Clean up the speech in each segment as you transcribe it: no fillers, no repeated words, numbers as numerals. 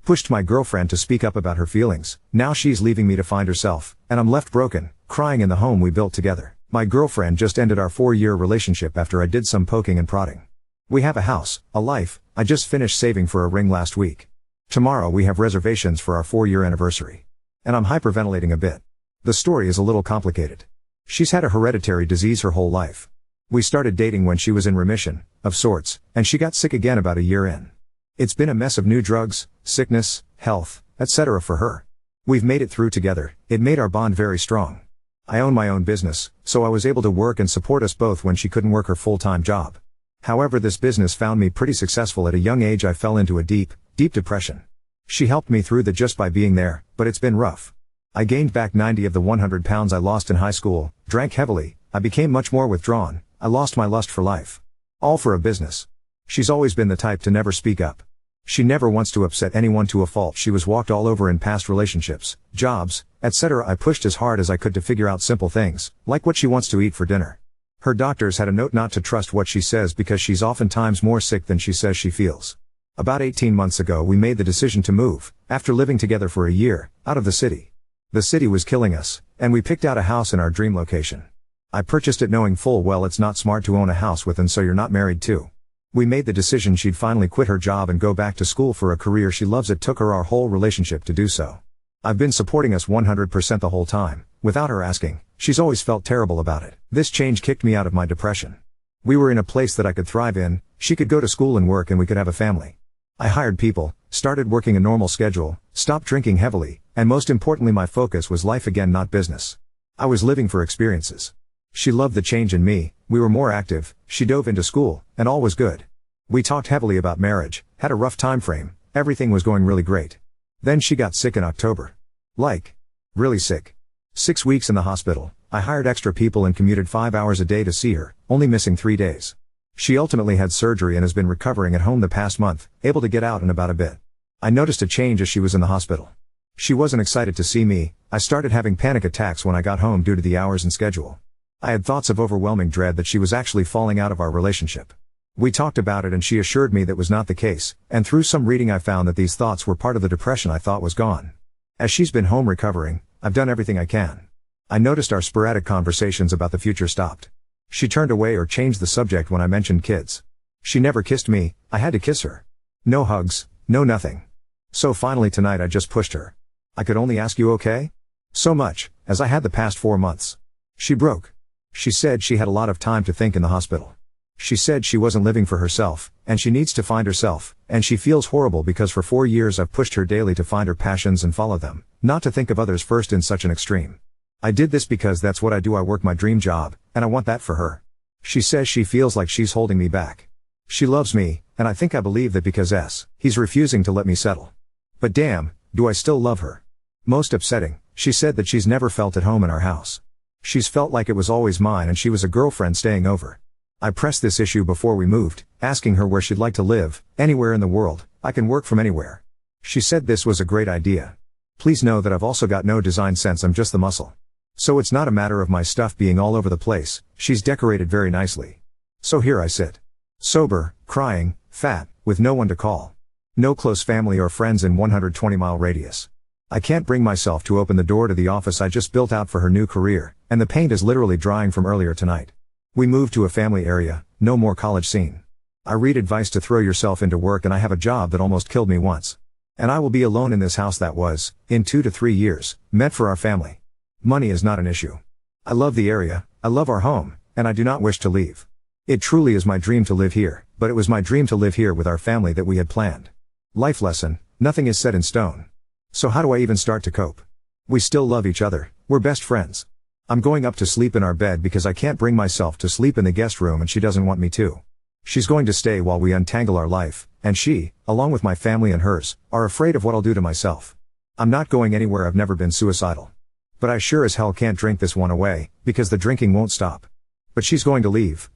Pushed my girlfriend to speak up about her feelings. Now she's leaving me to find herself, and I'm left broken, crying in the home we built together. My girlfriend just ended our 4-year relationship after I did some poking and prodding. We have a house, a life. I just finished saving for a ring last week. Tomorrow we have reservations for our 4-year anniversary. And I'm hyperventilating a bit. The story is a little complicated. She's had a hereditary disease her whole life. We started dating when she was in remission, of sorts, and she got sick again about a year in. It's been a mess of new drugs, sickness, health, etc. for her. We've made it through together. It made our bond very strong. I own my own business, so I was able to work and support us both when she couldn't work her full-time job. However, this business found me pretty successful. At a young age I fell into a deep depression. She helped me through that just by being there, but it's been rough. I gained back 90 of the 100 pounds I lost in high school, drank heavily, I became much more withdrawn, I lost my lust for life. All for a business. She's always been the type to never speak up. She never wants to upset anyone to a fault. She was walked all over in past relationships, jobs, etc. I pushed as hard as I could to figure out simple things, like what she wants to eat for dinner. Her doctors had a note not to trust what she says because she's oftentimes more sick than she says she feels. About 18 months ago we made the decision to move, after living together for a year, out of the city. The city was killing us, and we picked out a house in our dream location. I purchased it knowing full well it's not smart to own a house with and so you're not married to. We made the decision she'd finally quit her job and go back to school for a career she loves. It took her our whole relationship to do so. I've been supporting us 100% the whole time, without her asking. She's always felt terrible about it. This change kicked me out of my depression. We were in a place that I could thrive in, she could go to school and work and we could have a family. I hired people, started working a normal schedule, stopped drinking heavily, and most importantly my focus was life again, not business. I was living for experiences. She loved the change in me, we were more active, she dove into school, and all was good. We talked heavily about marriage, had a rough time frame, everything was going really great. Then she got sick in October. Really sick. 6 weeks in the hospital. I hired extra people and commuted 5 hours a day to see her, only missing 3 days. She ultimately had surgery and has been recovering at home the past month, able to get out and about a bit. I noticed a change as she was in the hospital. She wasn't excited to see me. I started having panic attacks when I got home due to the hours and schedule. I had thoughts of overwhelming dread that she was actually falling out of our relationship. We talked about it and she assured me that was not the case, and through some reading I found that these thoughts were part of the depression I thought was gone. As she's been home recovering, I've done everything I can. I noticed our sporadic conversations about the future stopped. She turned away or changed the subject when I mentioned kids. She never kissed me, I had to kiss her. No hugs, no nothing. So finally tonight I just pushed her. I could only ask you okay? So much, as I had the past 4 months. She broke. She said she had a lot of time to think in the hospital. She said she wasn't living for herself, and she needs to find herself, and she feels horrible because for 4 years I've pushed her daily to find her passions and follow them, not to think of others first in such an extreme. I did this because that's what I do. I work my dream job, and I want that for her. She says she feels like she's holding me back. She loves me, and I think I believe that because he's refusing to let me settle. But damn, do I still love her. Most upsetting, she said that she's never felt at home in our house. She's felt like it was always mine and she was a girlfriend staying over. I pressed this issue before we moved, asking her where she'd like to live. Anywhere in the world, I can work from anywhere. She said this was a great idea. Please know that I've also got no design sense, I'm just the muscle. So it's not a matter of my stuff being all over the place, she's decorated very nicely. So here I sit. Sober, crying, fat, with no one to call. No close family or friends in 120-mile radius. I can't bring myself to open the door to the office I just built out for her new career, and the paint is literally drying from earlier tonight. We moved to a family area, no more college scene. I read advice to throw yourself into work and I have a job that almost killed me once. And I will be alone in this house that was, in 2 to 3 years, meant for our family. Money is not an issue. I love the area, I love our home, and I do not wish to leave. It truly is my dream to live here, but it was my dream to live here with our family that we had planned. Life lesson, nothing is set in stone. So how do I even start to cope? We still love each other, we're best friends. I'm going up to sleep in our bed because I can't bring myself to sleep in the guest room and she doesn't want me to. She's going to stay while we untangle our life, and she, along with my family and hers, are afraid of what I'll do to myself. I'm not going anywhere, I've never been suicidal. But I sure as hell can't drink this one away, because the drinking won't stop. But she's going to leave,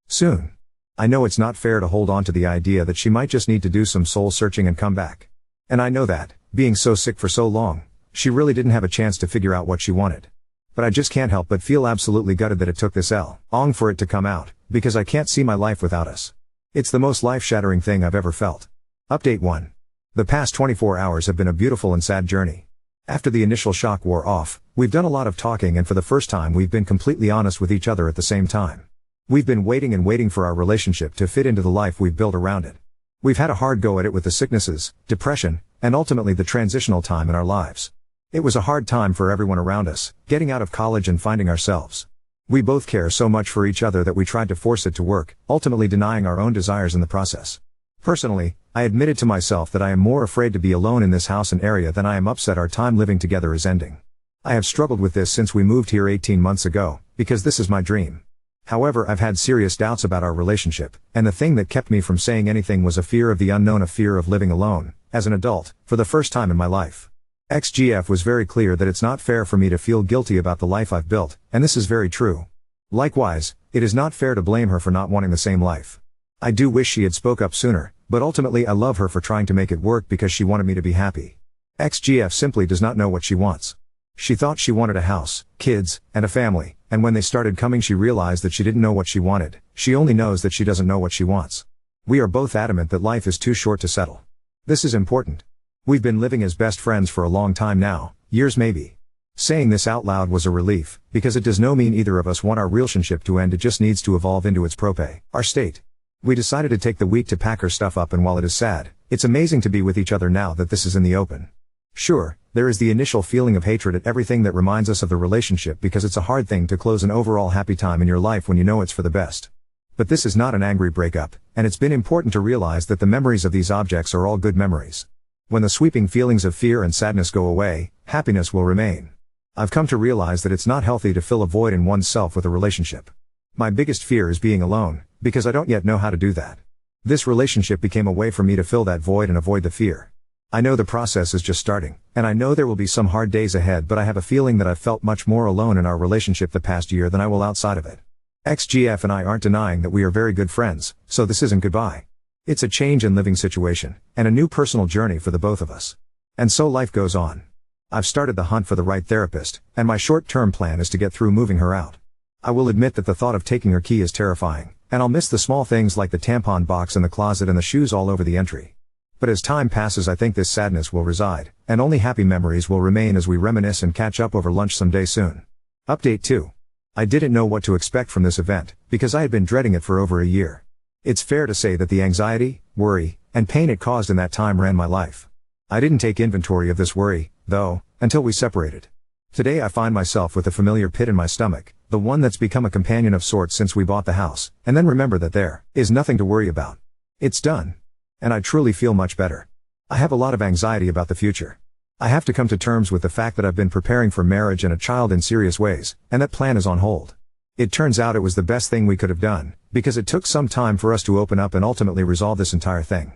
soon. I know it's not fair to hold on to the idea that she might just need to do some soul searching and come back. And I know that, being so sick for so long, she really didn't have a chance to figure out what she wanted. But I just can't help but feel absolutely gutted that it took this long for it to come out, because I can't see my life without us. It's the most life-shattering thing I've ever felt. Update 1. The past 24 hours have been a beautiful and sad journey. After the initial shock wore off, we've done a lot of talking, and for the first time we've been completely honest with each other at the same time. We've been waiting and waiting for our relationship to fit into the life we've built around it. We've had a hard go at it with the sicknesses, depression, and ultimately the transitional time in our lives. It was a hard time for everyone around us, getting out of college and finding ourselves. We both care so much for each other that we tried to force it to work, ultimately denying our own desires in the process. Personally, I admitted to myself that I am more afraid to be alone in this house and area than I am upset our time living together is ending. I have struggled with this since we moved here 18 months ago, because this is my dream. However, I've had serious doubts about our relationship, and the thing that kept me from saying anything was a fear of the unknown, a fear of living alone, as an adult, for the first time in my life. XGF was very clear that it's not fair for me to feel guilty about the life I've built, and this is very true. Likewise, it is not fair to blame her for not wanting the same life. I do wish she had spoke up sooner, but ultimately I love her for trying to make it work because she wanted me to be happy. XGF simply does not know what she wants. She thought she wanted a house, kids, and a family, and when they started coming she realized that she didn't know what she wanted. She only knows that she doesn't know what she wants. We are both adamant that life is too short to settle. This is important. We've been living as best friends for a long time now, years maybe. Saying this out loud was a relief, because it does not mean either of us want our relationship to end, it just needs to evolve into its our state. We decided to take the week to pack her stuff up, and while it is sad, it's amazing to be with each other now that this is in the open. Sure, there is the initial feeling of hatred at everything that reminds us of the relationship, because it's a hard thing to close an overall happy time in your life when you know it's for the best. But this is not an angry breakup, and it's been important to realize that the memories of these objects are all good memories. When the sweeping feelings of fear and sadness go away, happiness will remain. I've come to realize that it's not healthy to fill a void in oneself with a relationship. My biggest fear is being alone, because I don't yet know how to do that. This relationship became a way for me to fill that void and avoid the fear. I know the process is just starting, and I know there will be some hard days ahead, but I have a feeling that I've felt much more alone in our relationship the past year than I will outside of it. XGF and I aren't denying that we are very good friends, so this isn't goodbye. It's a change in living situation, and a new personal journey for the both of us. And so life goes on. I've started the hunt for the right therapist, and my short-term plan is to get through moving her out. I will admit that the thought of taking her key is terrifying, and I'll miss the small things like the tampon box in the closet and the shoes all over the entry. But as time passes, I think this sadness will reside, and only happy memories will remain as we reminisce and catch up over lunch someday soon. Update 2. I didn't know what to expect from this event, because I had been dreading it for over a year. It's fair to say that the anxiety, worry, and pain it caused in that time ran my life. I didn't take inventory of this worry, though, until we separated. Today I find myself with a familiar pit in my stomach, the one that's become a companion of sorts since we bought the house, and then remember that there is nothing to worry about. It's done. And I truly feel much better. I have a lot of anxiety about the future. I have to come to terms with the fact that I've been preparing for marriage and a child in serious ways, and that plan is on hold. It turns out it was the best thing we could have done, because it took some time for us to open up and ultimately resolve this entire thing.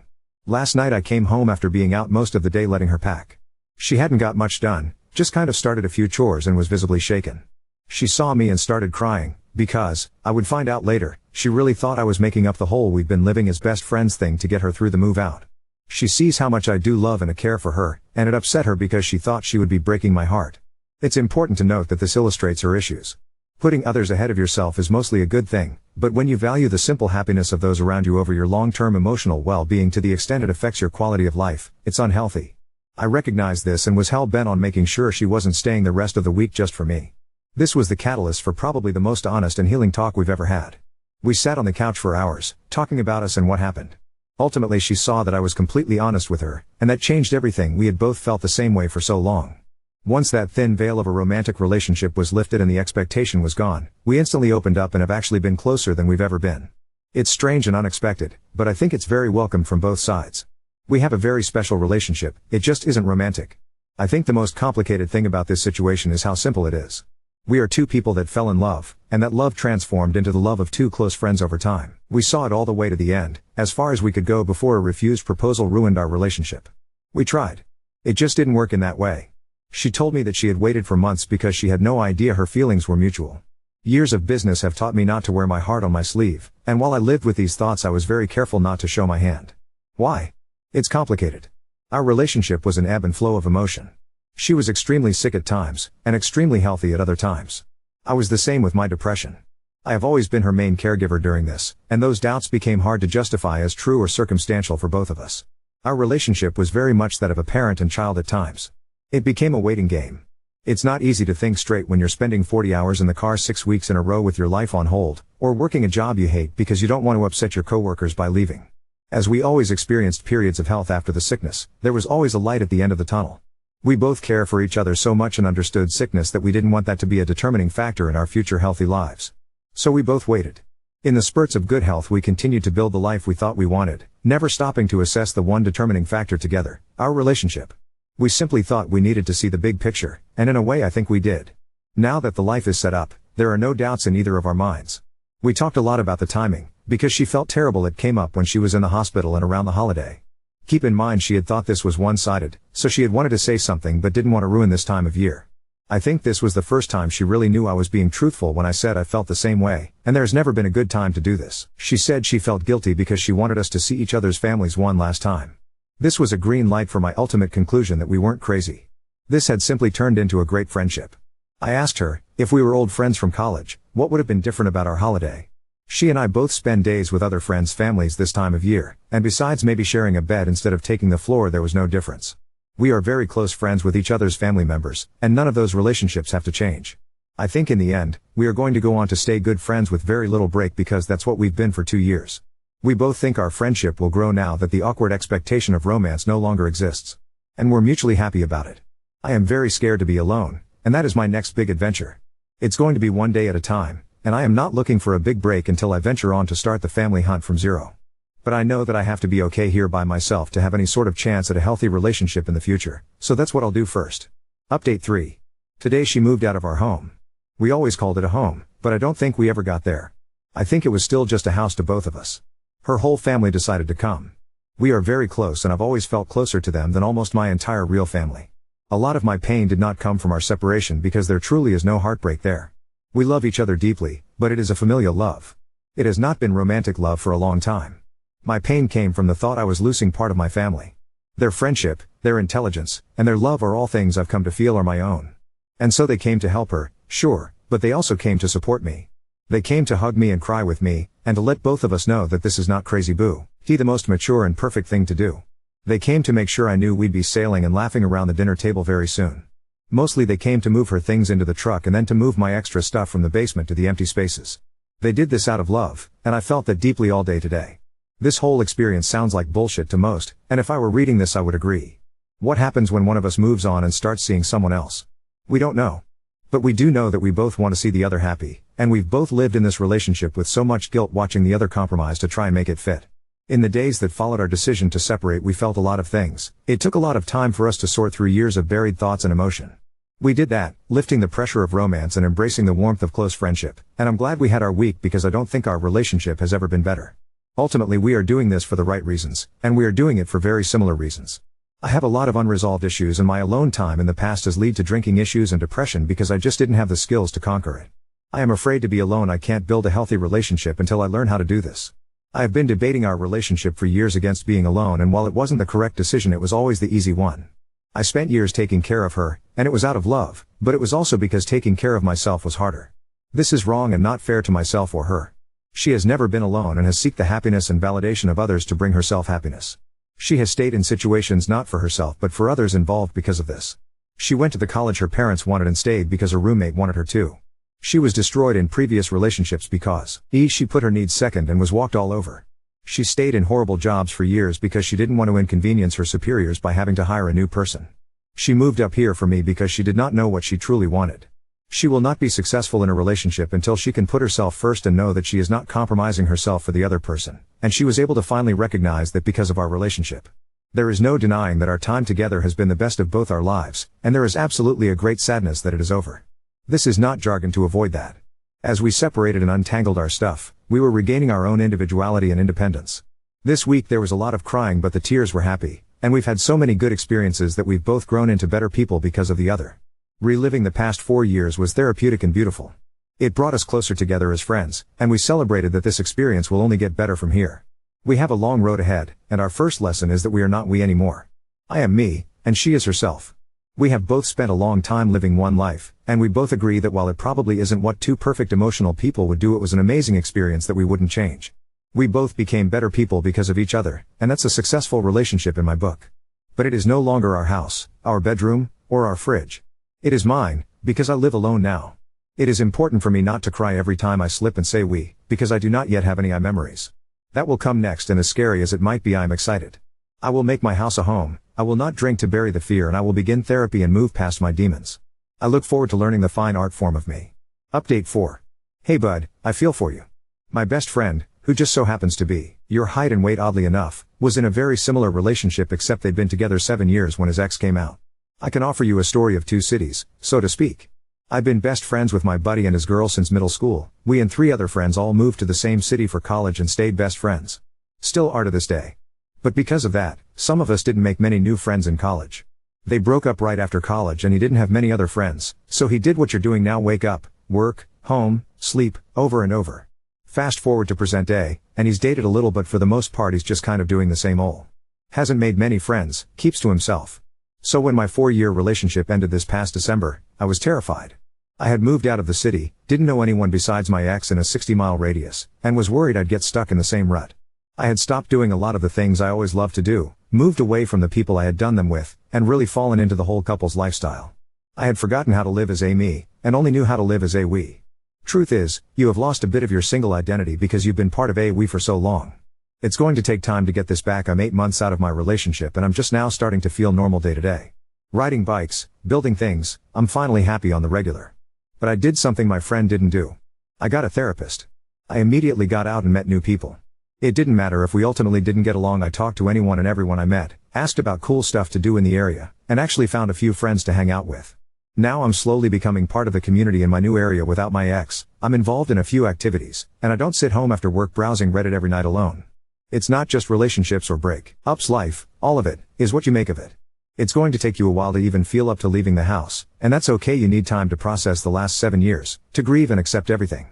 Last night I came home after being out most of the day letting her pack. She hadn't got much done, just kind of started a few chores and was visibly shaken. She saw me and started crying, because, I would find out later, she really thought I was making up the whole "we've been living as best friends" thing to get her through the move out. She sees how much I do love and care for her, and it upset her because she thought she would be breaking my heart. It's important to note that this illustrates her issues. Putting others ahead of yourself is mostly a good thing, but when you value the simple happiness of those around you over your long-term emotional well-being to the extent it affects your quality of life, it's unhealthy. I recognized this and was hell-bent on making sure she wasn't staying the rest of the week just for me. This was the catalyst for probably the most honest and healing talk we've ever had. We sat on the couch for hours, talking about us and what happened. Ultimately she saw that I was completely honest with her, and that changed everything. We had both felt the same way for so long. Once that thin veil of a romantic relationship was lifted and the expectation was gone, we instantly opened up and have actually been closer than we've ever been. It's strange and unexpected, but I think it's very welcome from both sides. We have a very special relationship, it just isn't romantic. I think the most complicated thing about this situation is how simple it is. We are two people that fell in love, and that love transformed into the love of two close friends over time. We saw it all the way to the end, as far as we could go before a refused proposal ruined our relationship. We tried. It just didn't work in that way. She told me that she had waited for months because she had no idea her feelings were mutual. Years of business have taught me not to wear my heart on my sleeve, and while I lived with these thoughts I was very careful not to show my hand. Why? It's complicated. Our relationship was an ebb and flow of emotion. She was extremely sick at times, and extremely healthy at other times. I was the same with my depression. I have always been her main caregiver during this, and those doubts became hard to justify as true or circumstantial for both of us. Our relationship was very much that of a parent and child at times. It became a waiting game. It's not easy to think straight when you're spending 40 hours in the car 6 weeks in a row with your life on hold, or working a job you hate because you don't want to upset your coworkers by leaving. As we always experienced periods of health after the sickness, there was always a light at the end of the tunnel. We both care for each other so much and understood sickness that we didn't want that to be a determining factor in our future healthy lives. So we both waited. In the spurts of good health we continued to build the life we thought we wanted, never stopping to assess the one determining factor together, our relationship. We simply thought we needed to see the big picture, and in a way I think we did. Now that the life is set up, there are no doubts in either of our minds. We talked a lot about the timing, because she felt terrible it came up when she was in the hospital and around the holiday. Keep in mind she had thought this was one-sided, so she had wanted to say something but didn't want to ruin this time of year. I think this was the first time she really knew I was being truthful when I said I felt the same way, and there's never been a good time to do this. She said she felt guilty because she wanted us to see each other's families one last time. This was a green light for my ultimate conclusion that we weren't crazy. This had simply turned into a great friendship. I asked her, if we were old friends from college, what would have been different about our holiday? She and I both spend days with other friends' families this time of year, and besides maybe sharing a bed instead of taking the floor there was no difference. We are very close friends with each other's family members, and none of those relationships have to change. I think in the end, we are going to go on to stay good friends with very little break because that's what we've been for 2 years. We both think our friendship will grow now that the awkward expectation of romance no longer exists. And we're mutually happy about it. I am very scared to be alone, and that is my next big adventure. It's going to be one day at a time, and I am not looking for a big break until I venture on to start the family hunt from zero. But I know that I have to be okay here by myself to have any sort of chance at a healthy relationship in the future, so that's what I'll do first. Update 3. Today she moved out of our home. We always called it a home, but I don't think we ever got there. I think it was still just a house to both of us. Her whole family decided to come. We are very close and I've always felt closer to them than almost my entire real family. A lot of my pain did not come from our separation because there truly is no heartbreak there. We love each other deeply, but it is a familial love. It has not been romantic love for a long time. My pain came from the thought I was losing part of my family. Their friendship, their intelligence, and their love are all things I've come to feel are my own. And so they came to help her, sure, but they also came to support me. They came to hug me and cry with me, and to let both of us know that this is not crazy boo, the most mature and perfect thing to do. They came to make sure I knew we'd be sailing and laughing around the dinner table very soon. Mostly they came to move her things into the truck and then to move my extra stuff from the basement to the empty spaces. They did this out of love, and I felt that deeply all day today. This whole experience sounds like bullshit to most, and if I were reading this I would agree. What happens when one of us moves on and starts seeing someone else? We don't know. But we do know that we both want to see the other happy, and we've both lived in this relationship with so much guilt watching the other compromise to try and make it fit. In the days that followed our decision to separate we felt a lot of things. It took a lot of time for us to sort through years of buried thoughts and emotion. We did that, lifting the pressure of romance and embracing the warmth of close friendship, and I'm glad we had our week because I don't think our relationship has ever been better. Ultimately we are doing this for the right reasons, and we are doing it for very similar reasons. I have a lot of unresolved issues and my alone time in the past has led to drinking issues and depression because I just didn't have the skills to conquer it. I am afraid to be alone. I can't build a healthy relationship until I learn how to do this. I have been debating our relationship for years against being alone, and while it wasn't the correct decision it was always the easy one. I spent years taking care of her, and it was out of love, but it was also because taking care of myself was harder. This is wrong and not fair to myself or her. She has never been alone and has sought the happiness and validation of others to bring herself happiness. She has stayed in situations not for herself but for others involved because of this. She went to the college her parents wanted and stayed because her roommate wanted her to. She was destroyed in previous relationships because she put her needs second and was walked all over. She stayed in horrible jobs for years because she didn't want to inconvenience her superiors by having to hire a new person. She moved up here for me because she did not know what she truly wanted. She will not be successful in a relationship until she can put herself first and know that she is not compromising herself for the other person, and she was able to finally recognize that because of our relationship. There is no denying that our time together has been the best of both our lives, and there is absolutely a great sadness that it is over. This is not jargon to avoid that. As we separated and untangled our stuff, we were regaining our own individuality and independence. This week there was a lot of crying but the tears were happy, and we've had so many good experiences that we've both grown into better people because of the other. Reliving the past 4 years was therapeutic and beautiful. It brought us closer together as friends, and we celebrated that this experience will only get better from here. We have a long road ahead, and our first lesson is that we are not we anymore. I am me, and she is herself. We have both spent a long time living one life, and we both agree that while it probably isn't what two perfect emotional people would do, it was an amazing experience that we wouldn't change. We both became better people because of each other, and that's a successful relationship in my book. But it is no longer our house, our bedroom, or our fridge. It is mine, because I live alone now. It is important for me not to cry every time I slip and say we, because I do not yet have any memories. That will come next, and as scary as it might be, I am excited. I will make my house a home, I will not drink to bury the fear, and I will begin therapy and move past my demons. I look forward to learning the fine art form of me. Update 4. Hey bud, I feel for you. My best friend, who just so happens to be your height and weight oddly enough, was in a very similar relationship, except they'd been together 7 years when his ex came out. I can offer you a story of 2 cities, so to speak. I've been best friends with my buddy and his girl since middle school. We and 3 other friends all moved to the same city for college and stayed best friends. Still are to this day. But because of that, some of us didn't make many new friends in college. They broke up right after college and he didn't have many other friends, so he did what you're doing now: wake up, work, home, sleep, over and over. Fast forward to present day, and he's dated a little, but for the most part he's just kind of doing the same old. Hasn't made many friends, keeps to himself. So when my 4-year relationship ended this past December, I was terrified. I had moved out of the city, didn't know anyone besides my ex in a 60-mile radius, and was worried I'd get stuck in the same rut. I had stopped doing a lot of the things I always loved to do, moved away from the people I had done them with, and really fallen into the whole couple's lifestyle. I had forgotten how to live as a me, and only knew how to live as a we. Truth is, you have lost a bit of your single identity because you've been part of a we for so long. It's going to take time to get this back. I'm 8 months out of my relationship and I'm just now starting to feel normal day to day. Riding bikes, building things, I'm finally happy on the regular. But I did something my friend didn't do. I got a therapist. I immediately got out and met new people. It didn't matter if we ultimately didn't get along. I talked to anyone and everyone I met, asked about cool stuff to do in the area, and actually found a few friends to hang out with. Now I'm slowly becoming part of the community in my new area without my ex. I'm involved in a few activities, and I don't sit home after work browsing Reddit every night alone. It's not just relationships or break-ups. Life, all of it, is what you make of it. It's going to take you a while to even feel up to leaving the house, and that's okay. You need time to process the last 7 years, to grieve and accept everything.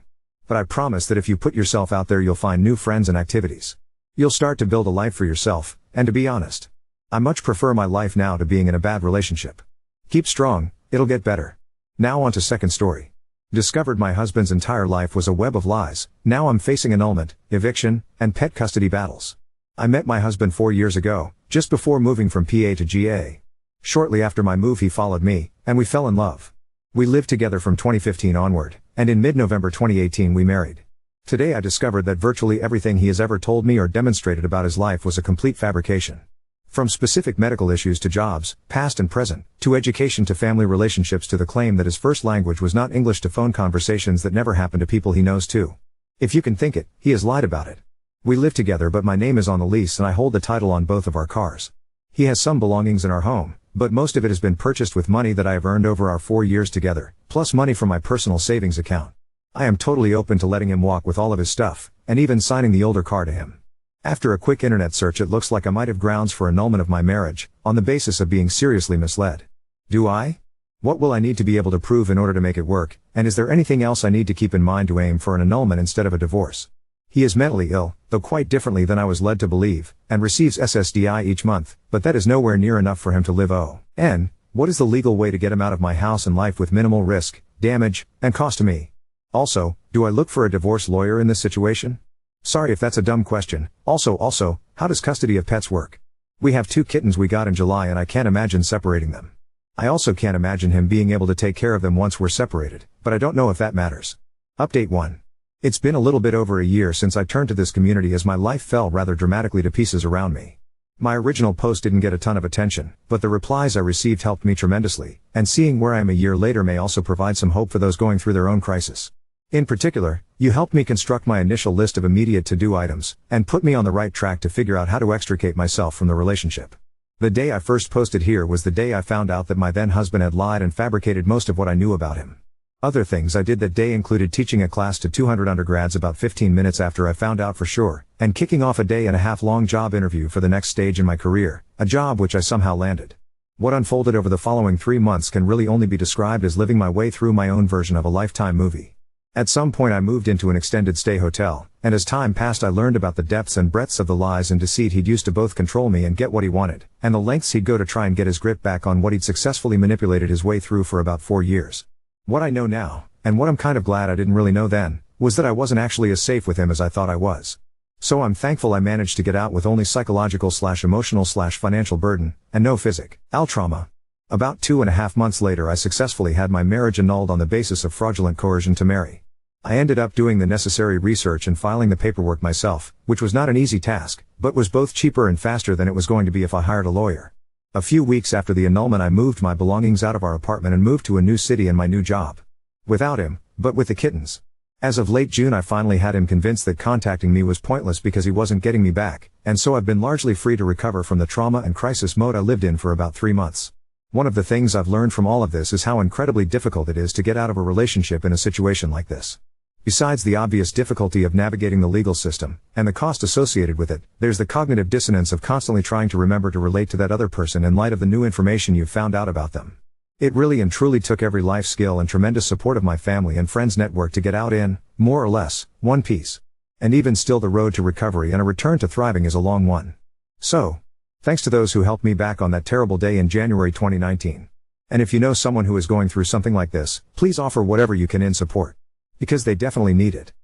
But I promise that if you put yourself out there, you'll find new friends and activities. You'll start to build a life for yourself, and to be honest, I much prefer my life now to being in a bad relationship. Keep strong, it'll get better. Now on to second story. Discovered my husband's entire life was a web of lies. Now I'm facing annulment, eviction, and pet custody battles. I met my husband 4 years ago, just before moving from PA to GA. Shortly after my move he followed me, and we fell in love. We lived together from 2015 onward, and in mid-November 2018 we married. Today I discovered that virtually everything he has ever told me or demonstrated about his life was a complete fabrication. From specific medical issues to jobs, past and present, to education to family relationships, to the claim that his first language was not English, to phone conversations that never happened to people he knows too. If you can think it, he has lied about it. We live together, but my name is on the lease and I hold the title on both of our cars. He has some belongings in our home, but most of it has been purchased with money that I have earned over our 4 years together, plus money from my personal savings account. I am totally open to letting him walk with all of his stuff, and even signing the older car to him. After a quick internet search, it looks like I might have grounds for annulment of my marriage, on the basis of being seriously misled. Do I? What will I need to be able to prove in order to make it work, and is there anything else I need to keep in mind to aim for an annulment instead of a divorce? He is mentally ill, though quite differently than I was led to believe, and receives SSDI each month, but that is nowhere near enough for him to live on. What is the legal way to get him out of my house and life with minimal risk, damage, and cost to me? Also, do I look for a divorce lawyer in this situation? Sorry if that's a dumb question. Also, how does custody of pets work? We have 2 kittens we got in July and I can't imagine separating them. I also can't imagine him being able to take care of them once we're separated, but I don't know if that matters. Update 1. It's been a little bit over a year since I turned to this community as my life fell rather dramatically to pieces around me. My original post didn't get a ton of attention, but the replies I received helped me tremendously, and seeing where I am a year later may also provide some hope for those going through their own crisis. In particular, you helped me construct my initial list of immediate to-do items, and put me on the right track to figure out how to extricate myself from the relationship. The day I first posted here was the day I found out that my then husband had lied and fabricated most of what I knew about him. Other things I did that day included teaching a class to 200 undergrads about 15 minutes after I found out for sure, and kicking off a day-and-a-half-long job interview for the next stage in my career, a job which I somehow landed. What unfolded over the following 3 months can really only be described as living my way through my own version of a Lifetime movie. At some point I moved into an extended stay hotel, and as time passed I learned about the depths and breadths of the lies and deceit he'd used to both control me and get what he wanted, and the lengths he'd go to try and get his grip back on what he'd successfully manipulated his way through for about 4 years. What I know now, and what I'm kind of glad I didn't really know then, was that I wasn't actually as safe with him as I thought I was. So I'm thankful I managed to get out with only psychological/emotional/financial burden, and no physical trauma. About 2.5 months later I successfully had my marriage annulled on the basis of fraudulent coercion to marry. I ended up doing the necessary research and filing the paperwork myself, which was not an easy task, but was both cheaper and faster than it was going to be if I hired a lawyer. A few weeks after the annulment I moved my belongings out of our apartment and moved to a new city and my new job. Without him, but with the kittens. As of late June I finally had him convinced that contacting me was pointless because he wasn't getting me back, and so I've been largely free to recover from the trauma and crisis mode I lived in for about 3 months. One of the things I've learned from all of this is how incredibly difficult it is to get out of a relationship in a situation like this. Besides the obvious difficulty of navigating the legal system, and the cost associated with it, there's the cognitive dissonance of constantly trying to remember to relate to that other person in light of the new information you've found out about them. It really and truly took every life skill and tremendous support of my family and friends network to get out in, more or less, one piece. And even still the road to recovery and a return to thriving is a long one. So, thanks to those who helped me back on that terrible day in January 2019. And if you know someone who is going through something like this, please offer whatever you can in support. Because they definitely need it.